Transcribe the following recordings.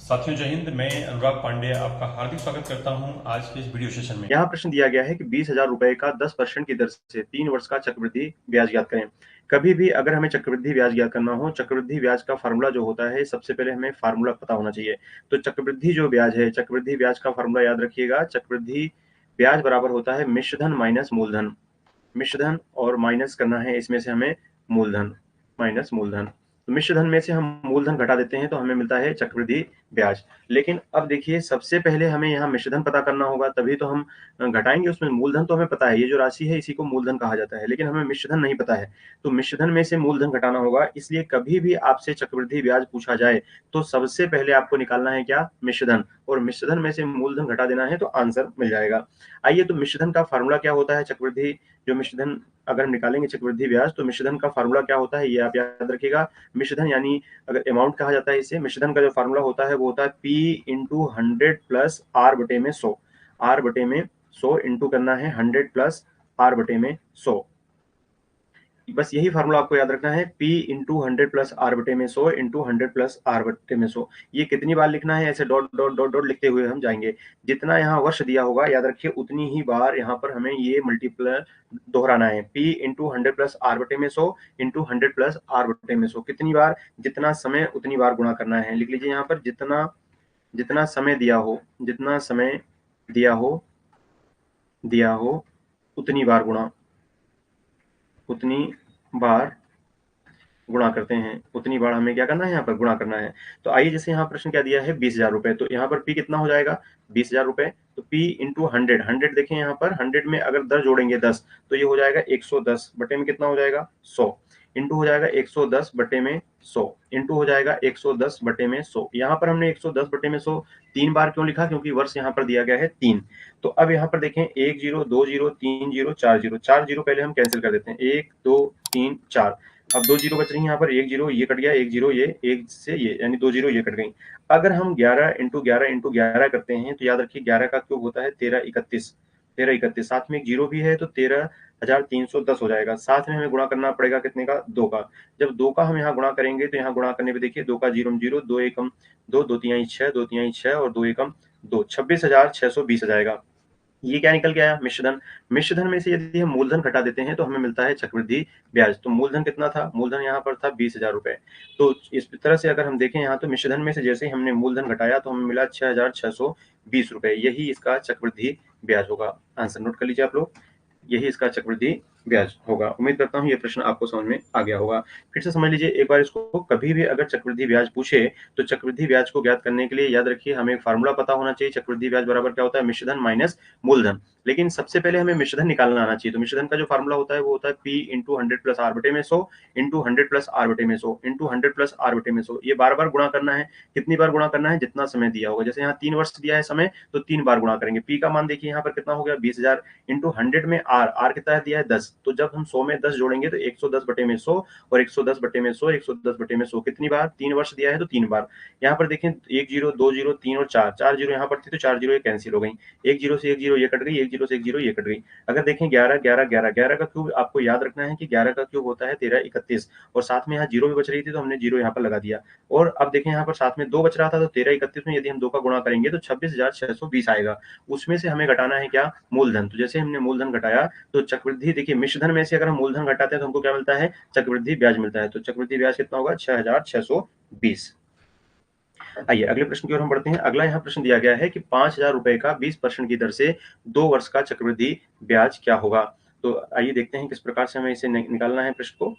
साथियों जय हिंद। मैं अनुराग पांडे आपका हार्दिक स्वागत करता हूं आज के इस वीडियो सेशन में। यहाँ प्रश्न दिया गया है कि 20,000 रुपए का 10% की दर से 3 वर्ष का चक्रवृद्धि ब्याज ज्ञात करें। कभी भी अगर हमें चक्रवृद्धि ब्याज ज्ञात करना हो, चक्रवृद्धि ब्याज का फार्मूला जो होता है, सबसे पहले हमें फार्मूला पता होना चाहिए। तो चक्रवृद्धि जो ब्याज है, चक्रवृद्धि ब्याज का फार्मूला याद रखिएगा। चक्रवृद्धि ब्याज बराबर होता है मिश्रधन माइनस मूलधन। मिश्रधन और माइनस करना है इसमें से हमें मूलधन, माइनस मूलधन। तो मिश्रधन में से हम मूलधन घटा देते हैं तो हमें मिलता है चक्रवृद्धि ब्याज। लेकिन अब देखिए, सबसे पहले हमें यहाँ मिश्रधन पता करना होगा, तभी तो हम घटाएंगे उसमें। मूलधन तो हमें पता है, ये जो राशि है इसी को मूलधन कहा जाता है, लेकिन हमें मिश्रधन नहीं पता है। तो मिश्रधन में से मूलधन घटाना होगा। इसलिए कभी भी आपसे चक्रवृद्धि ब्याज पूछा जाए तो सबसे पहले आपको निकालना है क्या? मिश्रधन। और मिश्रधन में से मूलधन घटा देना है तो आंसर मिल जाएगा। आइए, तो मिश्रधन का फार्मूला क्या होता है? चक्रवृद्धि जो मिश्रधन अगर हम निकालेंगे चक्रवृद्धि ब्याज, तो मिश्रधन का फार्मूला क्या होता है ये आप याद रखिएगा। मिश्रधन यानी अगर अमाउंट कहा जाता है इसे, मिश्रधन का जो फार्मूला होता है वो होता है पी इंटू 100 प्लस आर बटे में 100। आर बटे में 100 इंटू करना है 100 प्लस आर बटे में 100। बस यही फार्मूला आपको याद रखना है, P इंटू 100 प्लस आर बटे में 100 इंटू 100 प्लस आर बटे में 100। ये कितनी बार लिखना है? ऐसे डॉट डॉट डॉट डॉट लिखते हुए हम जाएंगे। जितना यहाँ वर्ष दिया होगा याद रखिए, उतनी ही बार यहाँ पर हमें ये मल्टीप्लाई दोहराना है। P इंटू 100 प्लस आर बटे में 100 इंटू 100 प्लस आर बटे में 100। कितनी बार? जितना समय उतनी बार गुणा करना है। लिख लीजिए यहाँ पर, जितना जितना समय दिया हो, जितना समय दिया हो उतनी बार गुणा, उतनी बार गुणा करते हैं। उतनी बार हमें क्या करना है? यहाँ पर गुणा करना है। तो आइए, जैसे यहाँ प्रश्न क्या दिया है, 20,000 रुपए। तो यहाँ पर P कितना हो जाएगा? 20,000 रुपए। तो P इंटू 100, 100 देखें यहाँ पर 100 में अगर 10 जोड़ेंगे 10, तो ये हो जाएगा 110 बटे में कितना हो जाएगा? 100। इंटू हो जाएगा 110 बटे में 100। इंटू हो जाएगा 110 बटे में 100। यहाँ पर हमने 110 बटे में 100 तीन बार क्यों लिखा? क्योंकि वर्ष यहाँ पर दिया गया है 3। तो अब यहाँ पर देखें, 1 zero, 2 zero, 3 zero, 4 zero. 4 zero पहले हम कैंसिल कर देते हैं। 1 2 3 4। अब 2 जीरो बच रही है यहाँ पर। 1 जीरो ये कट गया, 1 जीरो ये, 1 से ये, यानी 2 जीरो ये कट गई। अगर हम 11 इंटू 11 इंटू 11 करते हैं तो याद रखिए 11 का क्यूब होता है 1331। 1331, साथ में एक जीरो भी है तो 13,310 हो जाएगा। साथ में हमें गुणा करना पड़ेगा कितने का? 2 का। जब 2 का हम यहाँ गुणा करेंगे तो यहाँ गुणा करने पे देखिए, 2 का जीरो जीरो, 2 एकम 2, 2 तिहाई 6, 2 तिहाई 6 और 2 एकम 2, 26,620 आ जाएगा। ये क्या निकल के आया? मिश्रधन। मिश्रधन में से यदि हम मूलधन घटा देते हैं तो हमें मिलता है चक्रवृद्धि ब्याज। तो मूलधन कितना था? मूलधन यहाँ पर था 20,000 रुपए। तो इस तरह से अगर हम देखें यहाँ, तो मिश्रधन में से जैसे ही हमने मूलधन घटाया तो हमें मिला 6,620 रुपए। यही इसका चक्रवृद्धि ब्याज होगा। आंसर नोट कर लीजिए आप लोग, यही इसका चक्रवृद्धि ब्याज होगा। उम्मीद करता हूँ ये प्रश्न आपको समझ में आ गया होगा। फिर से समझ लीजिए एक बार इसको। कभी भी अगर चक्रवृद्धि ब्याज पूछे तो चक्रवृद्धि ब्याज को ज्ञात करने के लिए याद रखिए हमें एक फार्मूला पता होना चाहिए। चक्रवृद्धि ब्याज बराबर क्या होता है? मिश्रधन माइनस मूलधन। लेकिन सबसे पहले हमें मिश्रधन निकालना आना चाहिए। तो मिश्रधन का जो फार्मूला होता है वो होता है P इंटू 100 प्लस आर बटे में 100 इंटू 100 प्लस आर बटे में 100 इंटू 100 प्लस आर बटे में 100। ये बार बार गुणा करना है। कितनी बार गुणा करना है? जितना समय दिया होगा। जैसे यहाँ 3 वर्ष दिया है समय, तो 3 बार गुणा करेंगे। P का मान देखिए यहाँ पर कितना हो गया? 20,000 इंटू 100 में आर कितना दिया है? 10। तो जब हम 100 में 10 जोड़ेंगे तो 110 बटे में 100 और 110 बटे में 100, 110 बटे में 100। कितनी बार? 3 वर्ष दिया है तो 3 बार। यहाँ पर देखें, 1 जीरो, 2 जीरो, 3 और 4, 4 जीरो यहाँ पर थी तो 4 जीरो ये कैंसिल हो गई। 1 जीरो से 1 जीरो ये कट गई, 1 जीरो से 1 जीरो ये कट गई। अगर देखें 11 11 11, 11 का क्यूब आपको याद रखना है कि 11 का क्यूब होता है 1331। और साथ में यहाँ जीरो भी बच रही थी तो हमने जीरो यहाँ पर लगा दिया। और अब देखें यहाँ पर साथ में 2 बच रहा था, तो 1331 में यदि हम 2 का गुणा करेंगे तो 26,620 आएगा। उसमें से हमें घटाना है क्या? मूलधन। तो जैसे हमने मूलधन घटाया तो चक्रवृद्धि, देखिए मिश्रधन में से अगर हम मूलधन घटाते हैं तो हमको क्या मिलता है? चक्रवृद्धि ब्याज मिलता है। तो चक्रवृद्धि ब्याज कितना होगा? 6,620। आइए अगले प्रश्न की ओर हम बढ़ते हैं। अगला यहाँ प्रश्न दिया गया है कि 5,000 रुपए का 20% की दर से 2 वर्ष का चक्रवृद्धि ब्याज क्या होगा? तो आइए देखते हैं किस प्रकार से हमें इसे निकालना है प्रश्न को।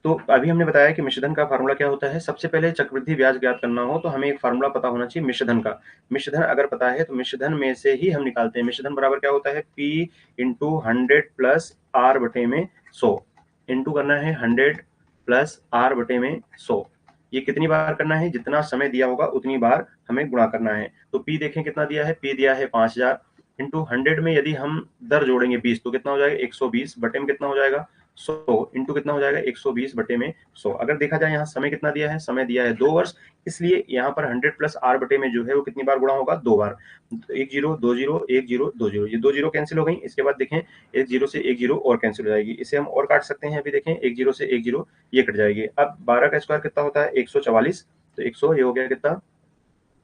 तो अभी हमने बताया कि मिश्रधन का फार्मूला क्या होता है। सबसे पहले चक्रवृद्धि ब्याज ज्ञात करना हो तो हमें एक फार्मूला पता होना चाहिए मिश्रधन का। मिश्रधन अगर पता है तो मिश्रधन में से ही हम निकालते हैं। मिश्रधन बराबर क्या होता है? P इंटू 100 प्लस आर बटे में 100। इंटू करना है 100 प्लस आर बटे में 100। ये कितनी बार करना है? जितना समय दिया होगा उतनी बार हमें गुणा करना है। तो P देखें कितना दिया है? P दिया है 5,000 इंटू 100 में यदि हम दर जोड़ेंगे 20 तो कितना हो जाएगा? 120 बटे में कितना हो जाएगा? 100 इंटू कितना हो जाएगा? 120 बटे में 100। अगर देखा जाए यहाँ समय कितना दिया है? समय दिया है 2 वर्ष। इसलिए यहाँ पर 100 प्लस आर बटे में जो है वो कितनी बार गुणा होगा? 2 बार। 1 जीरो, 2 जीरो, 1 जीरो, 2 जीरो, ये 2 जीरो कैंसिल हो गई। इसके बाद देखें 1 जीरो से 1 जीरो और कैंसिल हो जाएगी। इसे हम और काट सकते हैं। अभी देखें 1 जीरो से 1 जीरो ये कट जाएगी। अब 12 का स्क्वायर कितना होता है? 144। तो 100 ये हो गया कितना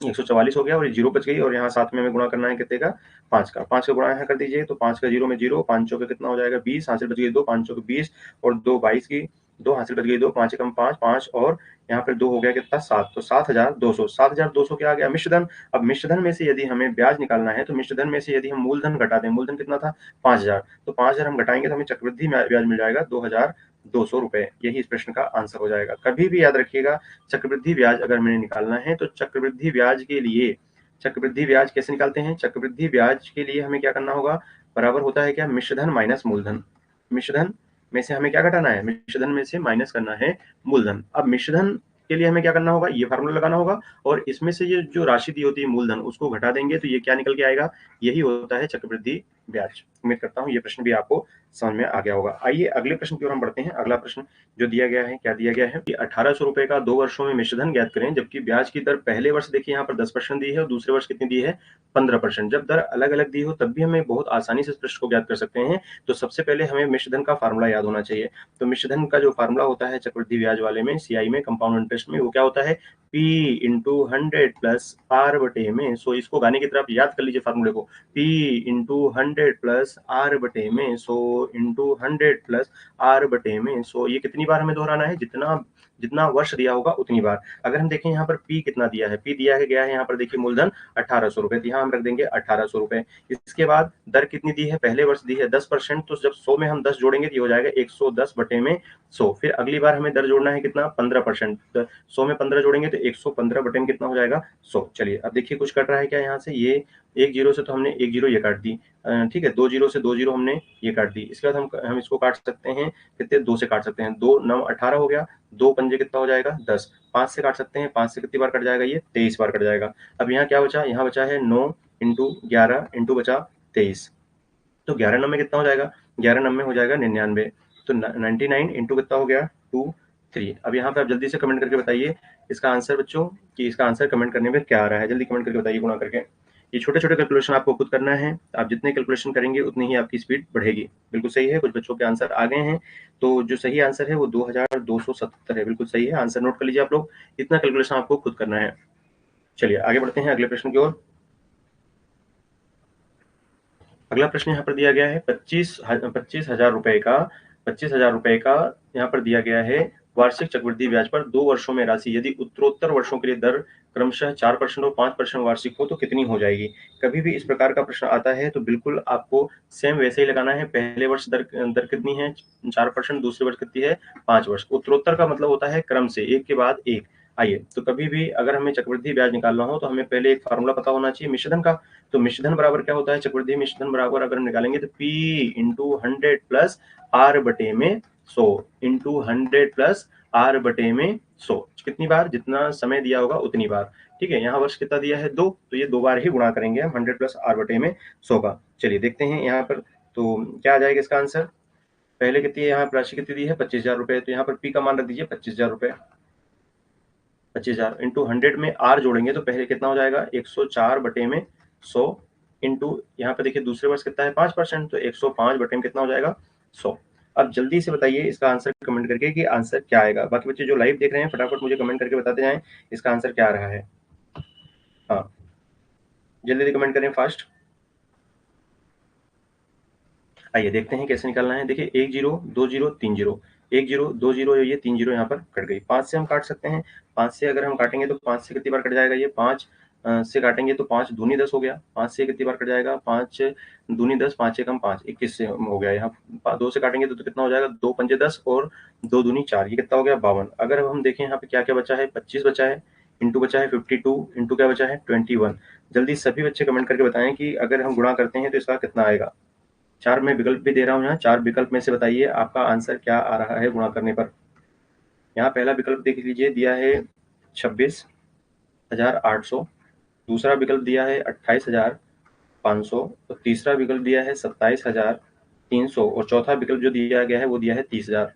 144 हो गया और ये 0 बच गई और यहाँ साथ में हमें गुणा करना है कितने का 5 का 5 का गुणा यहाँ कर दीजिए तो 5 का 0 में 0 5 चौके कितना हो जाएगा 20 हासिल बच गई 2 5 चौके 20 और 2 22 की 2 हासिल बच गई 2 5 एकम 5 5 और यहाँ पर 2 हो गया कितना 7 तो 7200 क्या आ गया मिश्रधन। अब मिश्रधन में से यदि हमें ब्याज निकालना है तो मिश्रधन में से यदि हम मूलधन घटा दें मूलधन कितना था 5000 तो 5000 हम घटाएंगे तो हमें चक्रवृद्धि ब्याज मिल जाएगा 2200 रुपए। यही इस प्रश्न का आंसर हो जाएगा। कभी भी याद रखिएगा चक्रवृद्धि ब्याज अगर हमें निकालना है तो चक्रवृद्धि ब्याज के लिए चक्रवृद्धि ब्याज कैसे निकालते हैं चक्रवृद्धि ब्याज के लिए हमें क्या करना होगा बराबर होता है क्या मिश्रधन माइनस मूलधन। मिश्रधन में से हमें क्या घटाना है मिश्रधन में से माइनस करना है मूलधन। अब मिश्रधन के लिए हमें क्या करना होगा ये फार्मूला लगाना होगा और इसमें से ये जो राशि दी होती है मूलधन उसको घटा देंगे तो ये क्या निकल के आएगा यही होता है चक्रवृद्धि ब्याज। उम्मीद करता हूँ ये प्रश्न भी आपको समझ में आ गया होगा। आइए अगले प्रश्न की ओर हम बढ़ते हैं। अगला प्रश्न जो दिया गया है क्या दिया गया है कि 1800 रुपए का 2 वर्षों में मिश्रधन ज्ञात करें जबकि ब्याज की दर पहले वर्ष देखिए यहाँ पर 10% दी है और दूसरे वर्ष कितनी दी है 15%। जब दर अलग अलग दी हो तब भी हमें बहुत आसानी से इस प्रश्न को ज्ञात कर सकते हैं। तो सबसे पहले हमें मिश्रधन का फार्मूला याद होना चाहिए। तो मिश्रधन का जो फार्मूला होता है चक्रवृद्धि ब्याज वाले में सीआई में कंपाउंड इंटरेस्ट में वो क्या होता है P इंटू 100 प्लस R बटे में। सो इसको गाने की तरह आप याद कर लीजिए फार्मूले को P इंटू 100 प्लस R बटे में। सो इंटू 100 प्लस R बटे में। सो ये कितनी बार हमें दोहराना है जितना जितना वर्ष दिया होगा उतनी बार। अगर हम देखें यहाँ पर P कितना दिया है P दिया है गया है यहाँ पर देखिए मूलधन 1800 रुपए तो यहाँ हम रख देंगे 1800 रुपए। इसके बाद दर कितनी दी है पहले वर्ष दी है 10% तो जब 100 में हम 10 जोड़ेंगे तो ये हो जाएगा 110 बटे में 100। फिर अगली बार हमें दर जोड़ना है कितना 15%। 100 में 15 जोड़ेंगे तो 115 बटे में कितना हो जाएगा 100। चलिए अब देखिए कुछ कट रहा है क्या यहाँ से ये एक जीरो से तो हमने एक जीरो ये काट दी ठीक है 2 जीरो से 2 जीरो हमने ये काट दी। इसके बाद हम इसको काट सकते हैं कितने 2 से काट सकते हैं 2 9 18 हो गया 2 पंजे कितना हो जाएगा 10। 5 से काट सकते हैं 5 से कितनी बार कट जाएगा ये 23 बार कट जाएगा। अब यहाँ क्या बचा यहाँ बचा है 9 इंटू 11 इंटू बचा 23 तो 11 9 में कितना हो जाएगा 11 9 में हो जाएगा 99 तो 99 इंटू कितना हो गया 2 3। अब यहाँ पे आप जल्दी से कमेंट करके बताइए इसका आंसर बच्चों कि इसका आंसर कमेंट करने में क्या आ रहा है जल्दी कमेंट करके बताइए गुणा करके। ये छोटे छोटे कैलकुलेशन आपको खुद करना है। आप जितने कैलकुलेशन करेंगे उतनी ही आपकी स्पीड बढ़ेगी। बिल्कुल सही है कुछ बच्चों के आंसर आ गए हैं तो जो सही आंसर है वो 2270 है। बिल्कुल सही है आंसर नोट कर लीजिए आप लोग इतना कैलकुलेशन आपको खुद करना है। चलिए आगे बढ़ते हैं अगले प्रश्न की ओर। अगला प्रश्न यहाँ पर दिया गया है 25,000 रुपए का यहाँ पर दिया गया है वार्षिक चक्रवृद्धि ब्याज पर 2 वर्षों में राशि यदि उत्तरोत्तर वर्षों के लिए दर क्रमशः 4% और 5% वार्षिक हो तो कितनी हो जाएगी। कभी भी इस प्रकार का प्रश्न आता है तो बिल्कुल आपको सेम वैसे ही लगाना है। पहले वर्ष दर कितनी है 4%, दूसरे वर्ष कितनी है 5%। उत्तरोत्तर का मतलब होता है क्रम से एक के बाद एक। आइए तो कभी भी अगर हमें चक्रवृद्धि ब्याज निकालना हो तो हमें पहले एक फार्मूला पता होना चाहिए मिश्रधन का। तो मिश्रधन बराबर क्या होता है चक्रवृद्धि मिश्रधन बराबर अगर हम निकालेंगे तो P इंटू 100 प्लस R बटे में 100 इंटू 100 प्लस R बटे में 100 कितनी बार जितना समय दिया होगा उतनी बार। ठीक है यहाँ वर्ष कितना दिया है 2 तो ये 2 बार ही गुणा करेंगे हम 100 प्लस R बटे में 100 का। चलिए देखते हैं यहाँ पर तो क्या आ जाएगा इसका आंसर। पहले कितनी है यहाँ राशि कितनी दी है 25,000 रुपए तो यहाँ पर P का मान रख दीजिए 25,000 रुपए। 25,000 इंटू 100 में R जोड़ेंगे तो पहले कितना हो जाएगा 104 बटे में 100 इंटू यहाँ पे देखिए दूसरे वर्ष कितना है 5% तो 105 बटे में कितना हो जाएगा 100। अब जल्दी से बताइए इसका आंसर कमेंट करके कि आंसर क्या आएगा। बाकी बच्चे जो लाइव देख रहे हैं फटाफट मुझे कमेंट करके बताते जाएं इसका आंसर क्या आ रहा है। हाँ जल्दी कमेंट करें फास्ट। आइए देखते हैं कैसे निकालना है। देखिए 1 0 2 0 3 0 1 0 2 0 ये 3 0 यहाँ पर कट गई। 5 से हम काट सकते हैं 5 से अगर हम काटेंगे तो 5 से कितनी बार कट जाएगा ये 5 से काटेंगे तो 5 दूनी 10 हो गया। 5 से कितनी बार कट जाएगा 5 दूनी 10 5 एकम 5 21 से हो गया। यहाँ 2 से काटेंगे तो कितना हो जाएगा 2 पंजे 10 और 2 दूनी 4 ये कितना हो गया 52। अगर अब हम देखें यहाँ पे क्या क्या बचा है 25 बचा है इंटू बचा है 52 इंटू क्या बचा है 21। जल्दी सभी बच्चे कमेंट करके बताएं कि अगर हम गुणा करते हैं तो इसका कितना आएगा। 4 में विकल्प भी दे रहा हूँ यहाँ 4 विकल्प में से बताइए आपका आंसर क्या आ रहा है गुणा करने पर। यहाँ पहला विकल्प देख लीजिए दिया है 26,800, दूसरा विकल्प दिया है 28,500 और तीसरा विकल्प दिया है 27,300 और चौथा विकल्प जो दिया गया है वो दिया है 30,000।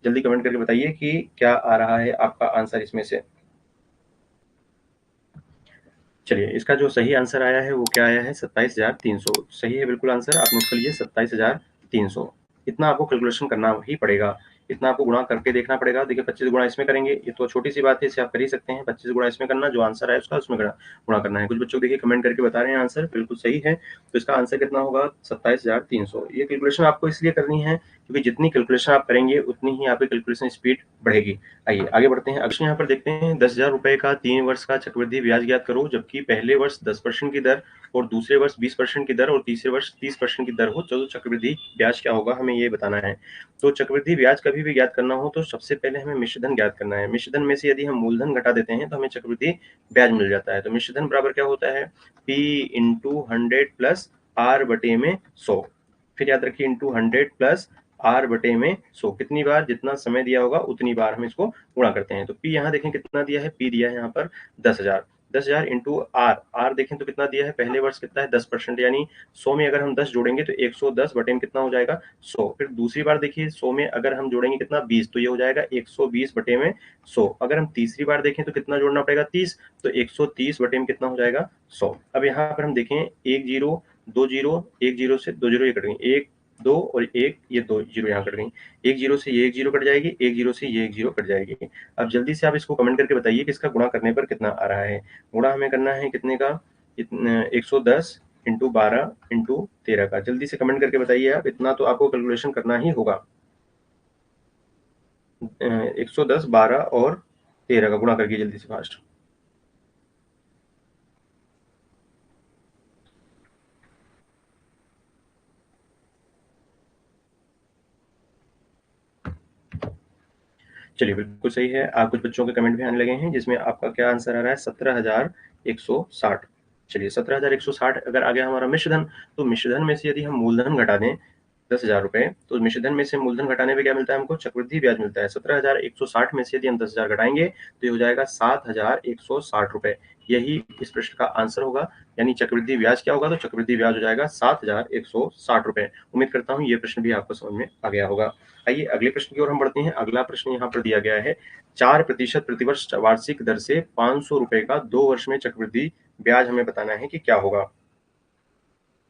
जल्दी कमेंट करके बताइए कि क्या आ रहा है आपका आंसर इसमें से। चलिए इसका जो सही आंसर आया है वो क्या आया है 27,300 सही है बिल्कुल आंसर। आप नोट कर लीजिए 27,300। इतना आपको कैलकुलेशन करना ही पड़ेगा। इतना आपको गुणा करके देखना पड़ेगा। देखिए 25 गुणा इसमें करेंगे, ये तो छोटी सी बात है, इसे आप कर ही सकते हैं। 25 गुणा इसमें करना, जो आंसर है उसका उसमें गुणा करना है। कुछ बच्चों देखिए कमेंट करके बता रहे हैं आंसर बिल्कुल सही है, तो इसका आंसर कितना होगा 27,300। ये कैलकुलेशन आपको इसलिए करनी है क्योंकि जितनी कैलकुलेशन आप करेंगे उतनी ही आपकी कैलकुलेशन स्पीड बढ़ेगी। आइए आगे बढ़ते हैं। अगले यहाँ पर देखते हैं 10,000 रुपए का 3 वर्ष का चक्रवृद्धि ब्याज ज्ञात करो, जबकि पहले वर्ष 10% की दर और दूसरे वर्ष 20% की दर और तीसरे वर्ष 30% की दर हो, तो चक्रवृद्धि ब्याज क्या होगा हमें ये बताना है। तो चक्रवृद्धि ब्याज कभी भी ज्ञात करना हो तो सबसे पहले हमें मिश्रधन ज्ञात करना है। मिश्रधन में से यदि हम मूलधन घटा देते हैं तो हमें चक्रवृद्धि ब्याज मिल जाता है। तो मिश्रधन बराबर क्या होता है, P इंटू 100 प्लस R बटे में 100। फिर याद रखिए इंटू 100 प्लस R बटे में 100, कितनी बार, जितना समय दिया होगा उतनी बार हम इसको गुणा करते हैं। तो P यहाँ देखें कितना दिया है, P दिया है यहाँ पर 10,000। 10,000 इंटू R देखें तो कितना दिया है, पहले वर्ष कितना है 10%, यानी 100 में अगर हम 10 जोड़ेंगे तो 110 बटे में कितना हो जाएगा 100। फिर दूसरी बार देखिए 100 में अगर हम जोड़ेंगे कितना 20, तो ये हो जाएगा 120 बटे में 100। अगर हम तीसरी बार देखें तो कितना जोड़ना पड़ेगा 30, तो 130 बटे में कितना हो जाएगा 100। अब यहाँ पर हम देखें 1 जीरो 2 जीरो, 1 जीरो से 2 जीरो ये कट गई, 1 2 और 1 ये 2 जीरो यहाँ कट गई, 1 जीरो से ये 1 जीरो कट जाएगी, 1 जीरो से ये 1 जीरो कट जाएगी। अब जल्दी से आप इसको कमेंट करके बताइए कि इसका गुणा करने पर कितना आ रहा है। गुणा हमें करना है कितने का, 110 इंटू 12 इंटू 13 का। जल्दी से कमेंट करके बताइए आप, इतना तो आपको कैलकुलेशन करना ही होगा। 110 12 और 13 का गुणा करके जल्दी से फास्ट। चलिए बिल्कुल सही है। आप कुछ बच्चों के कमेंट भी आने लगे हैं जिसमें आपका क्या आंसर आ रहा है 17,160। चलिए 17,160 अगर आ गया हमारा मिश्रधन, तो मिश्रधन में से यदि हम मूलधन घटा दें 10,000 रुपए, तो मिश्रधन में से मूलधन घटाने पे क्या मिलता है हमको, चक्रवृद्धि ब्याज मिलता है। 17,160 में से यदि हम 10,000 घटाएंगे तो ये हो जाएगा 7,160 रुपए। यही इस प्रश्न का आंसर होगा, यानी चक्रवृद्धि ब्याज क्या होगा, तो चक्रवृद्धि ब्याज हो जाएगा 7,160 रुपए। उम्मीद करता हूँ ये प्रश्न भी आपको समझ में आ गया होगा। आइए अगले प्रश्न की ओर हम बढ़ते हैं। अगला प्रश्न यहाँ पर दिया गया है 4% प्रतिवर्ष वार्षिक दर से 500 रुपए का 2 वर्ष में चक्रवृद्धि ब्याज हमें बताना है कि क्या होगा।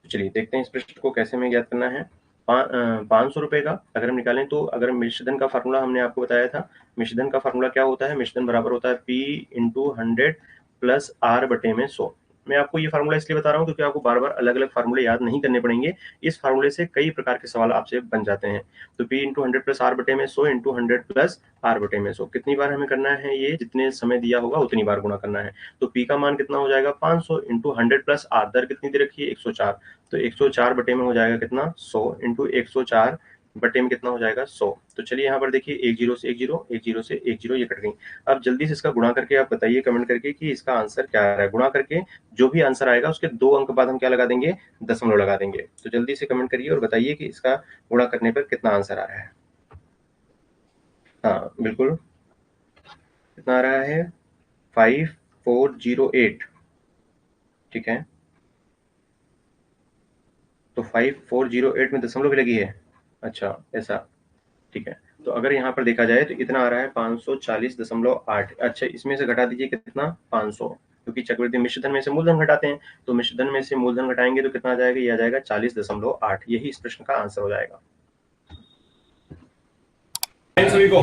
चलिए देखते हैं इस प्रश्न को कैसे हमें ज्ञात करना है। 500 रुपए का अगर हम निकालें तो अगर मिश्रधन का फार्मूला हमने आपको बताया था, मिश्रधन का फार्मूला क्या होता है, मिश्रधन बराबर होता है P इंटू 100 प्लस R बटे में 100। मैं आपको ये फार्मूला इसलिए बता रहा हूँ क्योंकि आपको बार बार अलग अलग फार्मूले याद नहीं करने पड़ेंगे। इस फार्मूले से कई प्रकार के सवाल आपसे बन जाते हैं। तो P इंटू 100 प्लस R बटे में 100 इंटू 100 प्लस R बटे में 100, कितनी बार हमें करना है, ये जितने समय दिया होगा उतनी बार गुणा करना है। तो P का मान कितना हो जाएगा 500 इंटू 100 प्लस R, दर कितनी दे रखी है 104, तो 104 बटे में हो जाएगा कितना 100 इंटू 104 बटे में कितना हो जाएगा 100। तो चलिए यहाँ पर देखिए 1 जीरो से 1 जीरो, 1 जीरो से 1 जीरो ये कट गई। अब जल्दी से इसका गुणा करके आप बताइए कमेंट करके कि इसका आंसर क्या आ रहा है। गुणा करके जो भी आंसर आएगा उसके 2 अंक बाद हम क्या लगा देंगे, दशमलव लगा देंगे। तो जल्दी से कमेंट करिए और बताइए कि इसका गुणा करने पर कितना आंसर आ रहा है। हाँ बिल्कुल, कितना आ रहा है 5408। ठीक है, तो 5408 में दशमलव भी लगी है। अच्छा ऐसा, ठीक है। तो अगर यहाँ पर देखा जाए तो इतना आ रहा है 540.8। अच्छा इसमें से घटा दीजिए कितना 500, क्योंकि चक्रवृद्धि मिश्रधन में से मूलधन घटाते हैं, तो मिश्रधन में से मूलधन घटाएंगे तो कितना आ जाएगा, ये आ जाएगा 40.8। यही इस प्रश्न का आंसर हो जाएगा। सभी को